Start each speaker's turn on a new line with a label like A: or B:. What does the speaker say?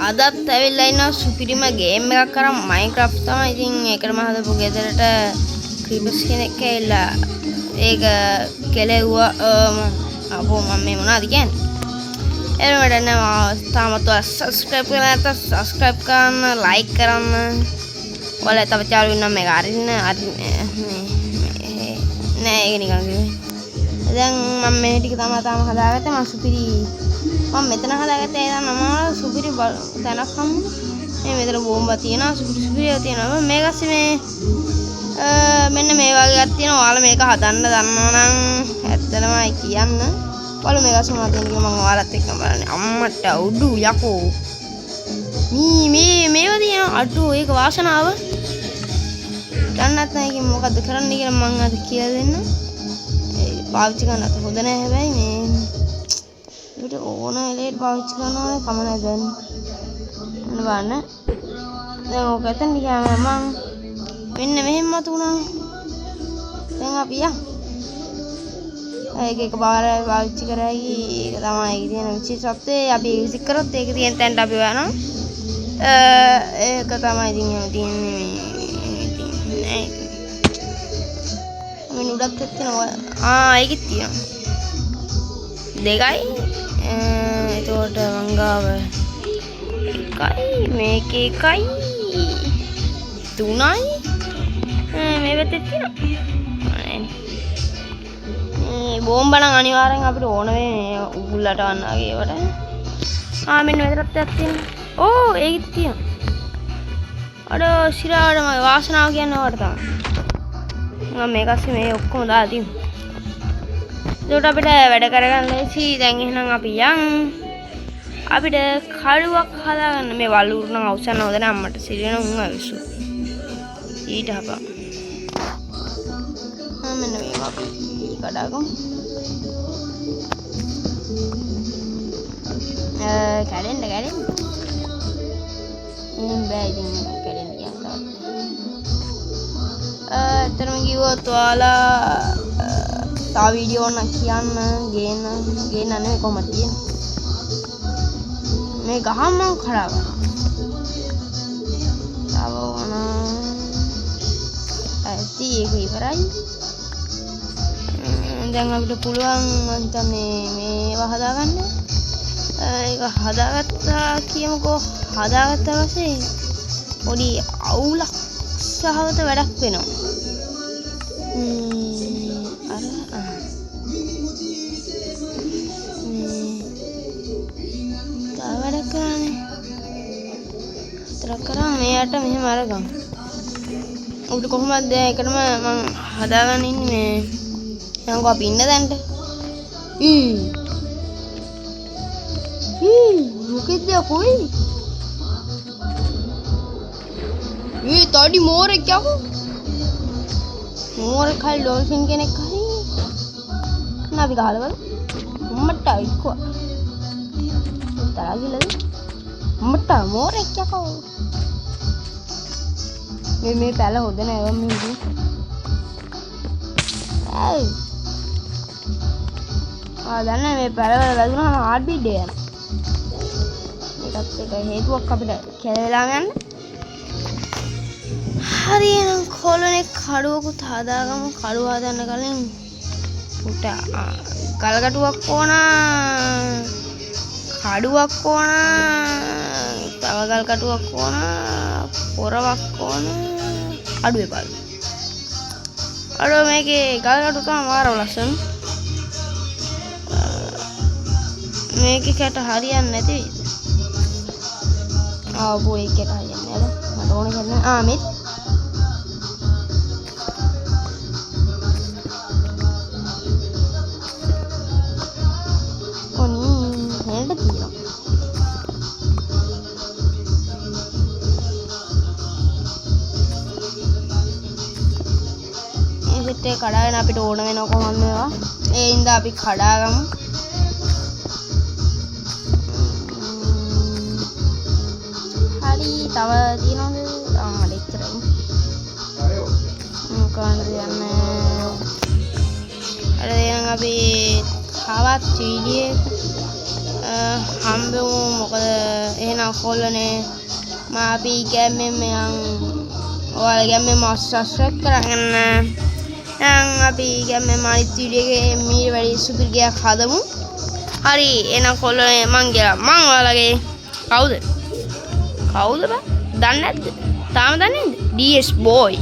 A: අදත් ඇවිල්ලා ඉන්නවා සුපිරිම ගේම් එකක් කරන් මයින්ක්‍රාෆ්ට් තමයි. ඉතින් ඒකට මම හදපු ගෙදරට ක්‍රීපර්ස් කෙනෙක් ඇවිල්ලා ඒක කෙලෙව්වා. අපෝ මම මේ මොනවද කියන්නේ? එරමඩ නෑ තාමත් සබස්ක්‍රයිබ් කරලා නැත්නම් සබස්ක්‍රයිබ් කරන්න, ලයික් කරන්න. ඔයාලා තව චාලු වෙනවා මේක අරින්න නෑ ඒක නිකන් කිව්වේ. දැන් මම මේ ටික තමයි තාම හදාගත්තේ. මම සුපිරි මම මෙතන හදාගත්තේ ඒ තමයි සුපිරි තැනක් හම්බුනේ. මේ මෙතන බෝම්බ තියෙනවා, සුපිරිය තියෙනවා. මේක ඇස්සේ මෙන්න මේ වගේ එකක් තියෙනවා. ඔයාලා මේක හදන්න දන්නවා නම් ඇත්තටමයි කියන්න. ඔයාලා මේක අස්සේ මොනවද කියන්නේ මම ඔයාලත් එක්ක බලන්නේ. අම්මට උඩු යකෝ. මේව තියෙනවා අඩු ඒක වාසනාව. දන්නත් නැහැ ඒකෙන් මොකද්ද කරන්න කියලා මම අද කියලා දෙන්න. පාවිච්චි කරන්නත් හොඳ නැහැ හැබැයි මේ අපිට ඕන එලෙට පාවිච්චි කරනවා කම නැහැ දැන්. මොන බලන්න. දැන් ඔක ඇතන ගියාම මම මෙන්න මෙහෙම මතුණා. දැන් අපි ඒක පාර පාවිච්චි කරයි. ඒක තමයි ඒක තියෙන විශේෂත්වය. අපි විසික් කරොත් ඒක තියෙන තැනට අපි යනවා. ඒක තමයි ඉතින් එහෙම තියෙන්නේ මේ මේ උඩත් තියෙනවා. ඒකෙත් තියෙනවා. දෙකයි. එතකොට මංගාව එකයි මේක එකයි තුනයි මේ වෙතේ තියෙනවා. මේ බෝම්බ නම් අනිවාර්යෙන් අපිට ඕන වෙන්නේ උගුල්ලට වන්න වගේ ඒවට. මෙන්න මෙතනත් තියෙනවා. ඕ ඒකෙත් තියෙනවා. අර සිරාවට මගේ වාසනාව කියන්නේ ඔයාලට තමයි. මම මේක අස්සේ මේ ඔක්කොම දාලා තියෙනවා. ඒකට අපිට වැඩ කරගන්න ලේසි. දැන් එහෙනම් අපි අපිට කඩුවක් හදාගන්න. මේ වලුරු නම් අවසන් හොද නැහැ අම්මට සිරියන උන් අවිසු. ඊට හපා. මෙන්න මේක අපි කඩාගමු. කැඩෙන්න. බෑ ඉතින් කැඩෙන්න කියනවා. ඇත්තටම කිව්වොත් ඔයාලා තව වීඩියෝ එකක් කියන්න ගේන්න නෙමෙයි කොහමද තියෙන්නේ. මේ ගහම මම කඩාගන්නවා. තව ඕන ඇති ඒක ඉවරයි. දැන් අපිට පුළුවන් මම හිතන්නේ මේවා හදාගන්න. ඒක හදාගත්තා කියමුකෝ. හදාගත්තා පස්සේ පොඩි අවුලක් සහගත වැඩක් වෙනවා. මෙයාට මෙහෙම අරගමු. උඩ කොහොමද ඒකටම මම හදාගන්න ඉන්නේ මේ යංගෝ අපි ඉන්න දැන්ට. මොකෙද කොයි? තඩි මෝරෙක් යකෝ. මෝරෙක් හරි ඩොල්ෆින් කෙනෙක් හරි. අපි ගහලා බලමු. මට අයිකෝ. තරගිලද? මට මෝරෙක් යකෝ. මේ පැල හොද නෑ මේ. දන්න මේ පැලවල වැදුනහම හાર્ට් බීට් එක යනවා. ඒකත් එක හේතුවක් අපිට කැලේලා යන්න. හරි එහෙනම් කොලනේ කඩුවකුත් හදාගමු. කඩුව හදන්න කලින් උට ගල්ගටුවක් ඕන. කඩුවක් ඕන. තව ගල්ගටුවක් ඕන. පොරවක් ඕන. අඩුවේ බලන්න. අර මේකේ ගල්ගටු තමයි මාරව ලස්සන. මේකේ කැට හරියන්නේ නැති වෙයිද? ආවෝ ඒකට හරියන්නේ නැහැ. මට ඕනේ කරන්න. මේ කඩාගෙන අපිට ඕන වෙනවා කොහොමද මේවා. ඒ හින්දා අපි කඩාගමු. හරි තව තියෙනවද? මට එච්චරයි. මොකක්ද යන්නේ? අර එහෙනම් අපි තවත් වීඩියෝ හම්බෙමු මොකද එහෙනම් කොල්ලනේ අපි ගැම්මෙන් මෙයන් ඔයාලා ගැම්මෙන් සබ්ස්ක්‍රයිබ් කරගන්න. දැන් අපි ගැම්මෙන් අනිත් වීඩියෝ එකේ මීට වැඩි සුපිරි ගයක් හදමු. හරි එහෙනම් කොල්ලනේ මං ඔයාලගේ කවුද බා? දන්නේ නැද්ද? තාම දන්නේ නැද්ද? DS boy